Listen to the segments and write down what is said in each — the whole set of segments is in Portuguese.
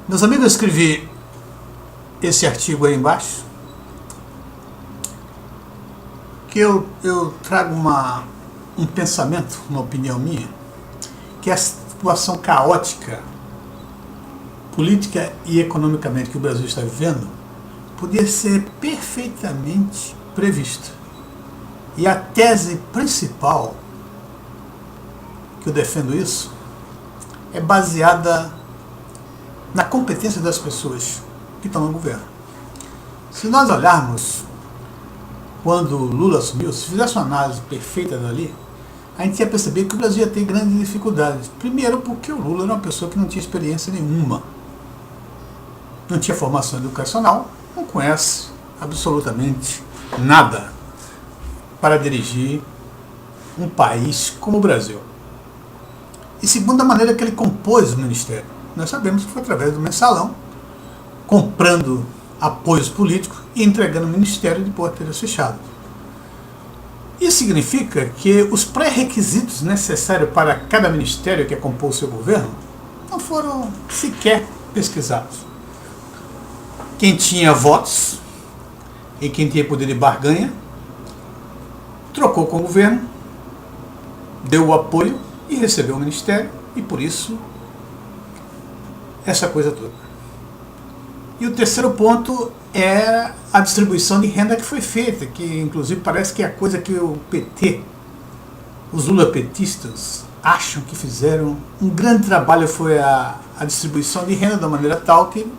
Meus amigos, eu escrevi esse artigo aí embaixo, que eu trago um pensamento, uma opinião minha, que a situação caótica, política e economicamente que o Brasil está vivendo, podia ser perfeitamente prevista. E a tese principal que eu defendo isso é baseada na competência das pessoas que estão no governo. Se nós olharmos quando Lula assumiu, se fizesse uma análise perfeita dali, a gente ia perceber que o Brasil ia ter grandes dificuldades. Primeiro porque o Lula era uma pessoa que não tinha experiência nenhuma, não tinha formação educacional, não conhece absolutamente nada para dirigir um país como o Brasil. E segundo, a maneira que ele compôs o ministério. Nós sabemos que foi através do mensalão, comprando apoios políticos e entregando o ministério de porteiras fechadas. Isso significa que os pré-requisitos necessários para cada ministério que compôs o seu governo não foram sequer pesquisados. Quem tinha votos e quem tinha poder de barganha trocou com o governo, deu o apoio e recebeu o ministério, e por isso essa coisa toda. E o terceiro ponto é a distribuição de renda que foi feita, que inclusive parece que é a coisa que o PT, os lulapetistas, acham que fizeram um grande trabalho, foi a distribuição de renda da maneira tal que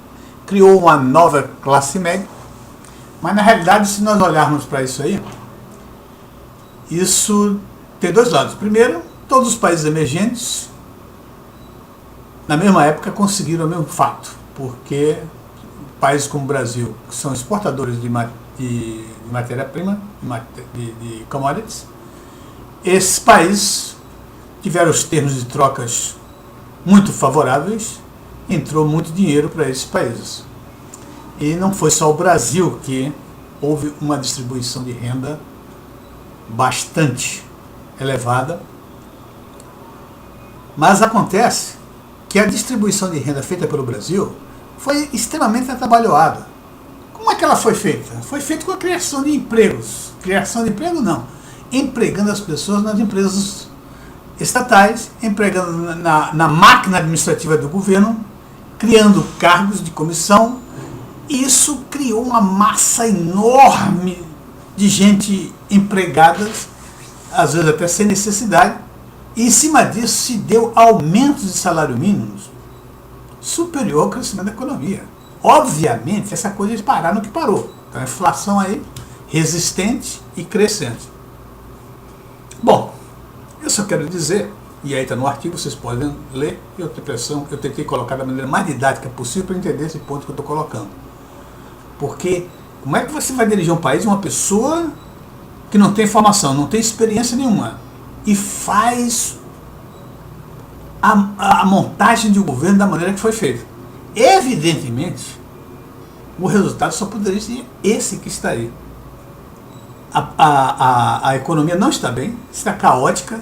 criou uma nova classe média. Mas na realidade, se nós olharmos para isso aí, isso tem dois lados. Primeiro, todos os países emergentes na mesma época conseguiram o mesmo fato, porque países como o Brasil, que são exportadores de matéria-prima, de commodities, esses países tiveram os termos de trocas muito favoráveis, entrou muito dinheiro para esses países. E não foi só o Brasil que houve uma distribuição de renda bastante elevada, mas acontece que a distribuição de renda feita pelo Brasil foi extremamente atabalhoada. Como é que ela foi feita? Foi feita com a criação de empregos. Criação de emprego não. Empregando as pessoas nas empresas estatais, empregando na máquina administrativa do governo, criando cargos de comissão. Isso criou uma massa enorme de gente empregada, às vezes até sem necessidade, e em cima disso se deu aumentos de salário mínimos superior ao crescimento da economia. Obviamente, essa coisa de parar no que parou. Então, a inflação aí resistente e crescente. Bom, eu só quero dizer, e aí está no artigo, vocês podem ler, eu tentei colocar da maneira mais didática possível para entender esse ponto que eu estou colocando. Porque como é que você vai dirigir um país, uma pessoa que não tem formação, não tem experiência nenhuma, e faz a montagem de um governo da maneira que foi feita? Evidentemente, o resultado só poderia ser esse que está aí. A economia não está bem, está caótica,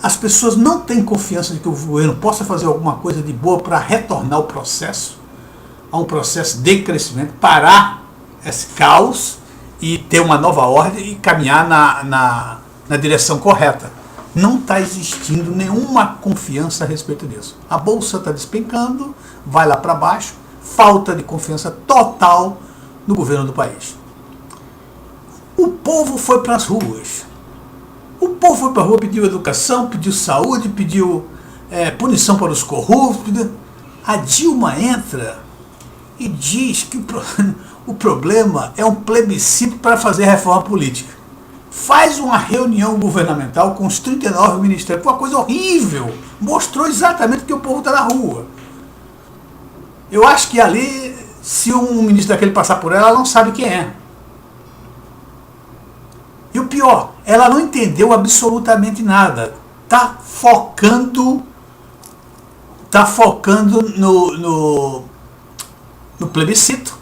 as pessoas não têm confiança de que o governo possa fazer alguma coisa de boa para retornar o processo, a um processo de crescimento, parar esse caos e ter uma nova ordem e caminhar na direção correta. Não está existindo nenhuma confiança a respeito disso. A bolsa está despencando, vai lá para baixo, falta de confiança total no governo do país. O povo foi para as ruas. O povo foi para a rua, pediu educação, pediu saúde, pediu punição para os corruptos. A Dilma entra e diz que o problema é um plebiscito para fazer reforma política. Faz uma reunião governamental com os 39 ministérios, foi uma coisa horrível, mostrou exatamente que o povo está na rua. Eu acho que ali, se um ministro daquele passar por ela não sabe quem é. E o pior, ela não entendeu absolutamente nada. Está focando no plebiscito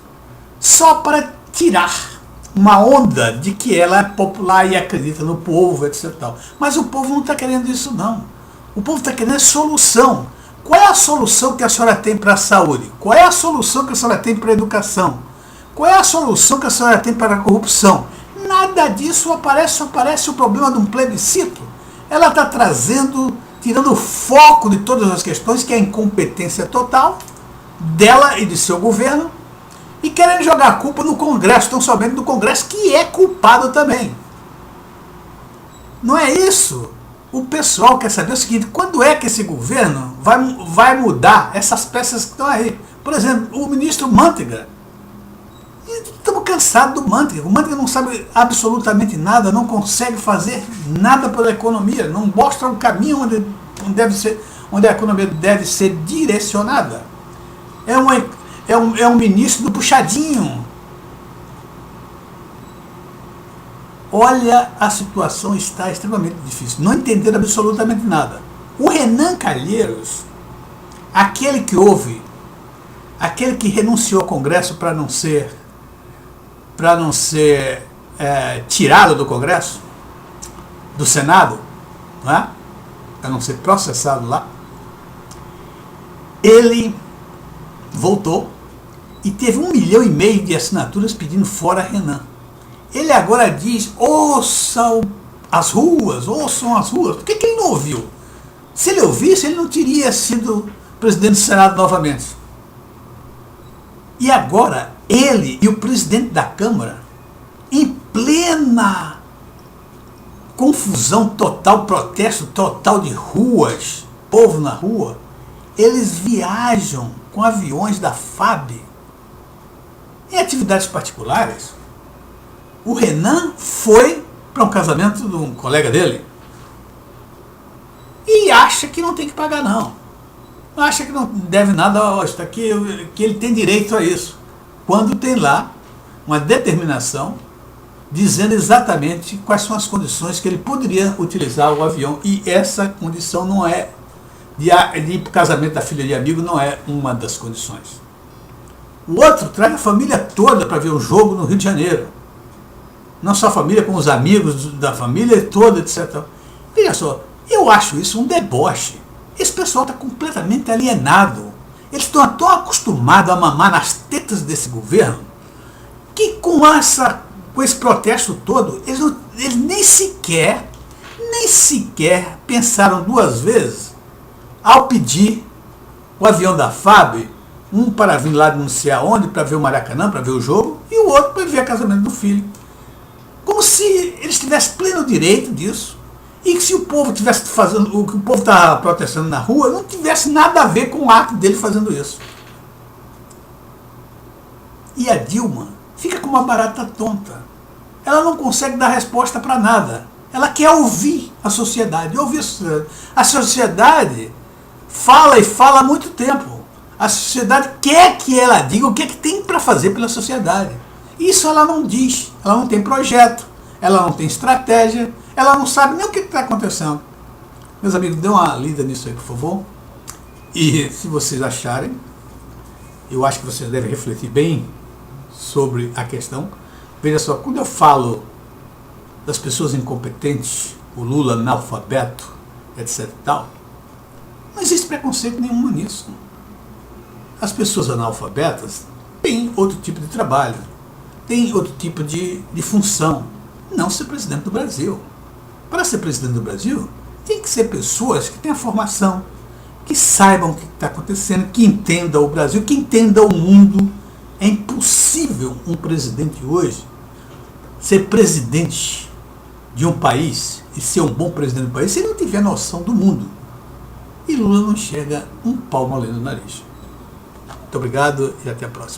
só para tirar uma onda de que ela é popular e acredita no povo, etc. Mas o povo não está querendo isso, não. O povo está querendo solução. Qual é a solução que a senhora tem para a saúde? Qual é a solução que a senhora tem para a educação? Qual é a solução que a senhora tem para a corrupção? Nada disso aparece, só aparece o problema de um plebiscito. Ela está trazendo, tirando o foco de todas as questões, que é a incompetência total dela e de seu governo, e querendo jogar a culpa no Congresso, tão somente no Congresso, que é culpado também. Não é isso. O pessoal quer saber o seguinte: quando é que esse governo vai mudar essas peças que estão aí? Por exemplo, o ministro Manteiga. Estamos cansados do Manteiga. O Manteiga não sabe absolutamente nada, não consegue fazer nada pela economia, não mostra o caminho onde a economia deve ser direcionada. É um ministro do puxadinho. Olha, a situação está extremamente difícil. Não entender absolutamente nada. O Renan Calheiros, aquele que renunciou ao Congresso para não ser tirado do Congresso, do Senado, não é? Para não ser processado lá, ele voltou e teve 1,5 milhão de assinaturas pedindo fora Renan. Ele agora diz: ouçam as ruas. Por que ele não ouviu? Se ele ouvisse, ele não teria sido presidente do Senado novamente. E agora, ele e o presidente da Câmara, em plena confusão total, protesto total de ruas, povo na rua, eles viajam com aviões da FAB em atividades particulares. O Renan foi para um casamento de um colega dele e acha que não tem que pagar, não. Acha que não deve nada, que ele tem direito a isso. Quando tem lá uma determinação dizendo exatamente quais são as condições que ele poderia utilizar o avião. E essa condição não é de ir para o casamento da filha de amigo, não é uma das condições. O outro traz a família toda para ver o jogo no Rio de Janeiro. Não só a família, como os amigos da família toda, etc. Veja só, eu acho isso um deboche. Esse pessoal está completamente alienado. Eles estão tão acostumados a mamar nas tetas desse governo que com esse protesto todo, eles nem sequer pensaram duas vezes ao pedir o avião da FAB, um para vir lá denunciar onde, para ver o Maracanã, para ver o jogo, e o outro para ver o casamento do filho. Como se eles tivessem pleno direito disso, e que se o povo estivesse fazendo o que o povo estava protestando na rua, não tivesse nada a ver com o ato dele fazendo isso. E a Dilma fica com uma barata tonta. Ela não consegue dar resposta para nada. Ela quer ouvir a sociedade. A sociedade fala e fala há muito tempo. A sociedade quer que ela diga o que tem para fazer pela sociedade. Isso ela não diz, ela não tem projeto, ela não tem estratégia, ela não sabe nem o que está acontecendo. Meus amigos, dê uma lida nisso aí, por favor. E se vocês acharem, eu acho que vocês devem refletir bem sobre a questão. Veja só, quando eu falo das pessoas incompetentes, o Lula analfabeto, etc e tal, não existe preconceito nenhum nisso. As pessoas analfabetas têm outro tipo de trabalho, tem outro tipo de função, não ser presidente do Brasil. Para ser presidente do Brasil, tem que ser pessoas que tenham formação, que saibam o que está acontecendo, que entendam o Brasil, que entendam o mundo. É impossível um presidente hoje ser presidente de um país e ser um bom presidente do país se ele não tiver noção do mundo. E Lula não chega um palmo além do nariz. Muito obrigado e até a próxima.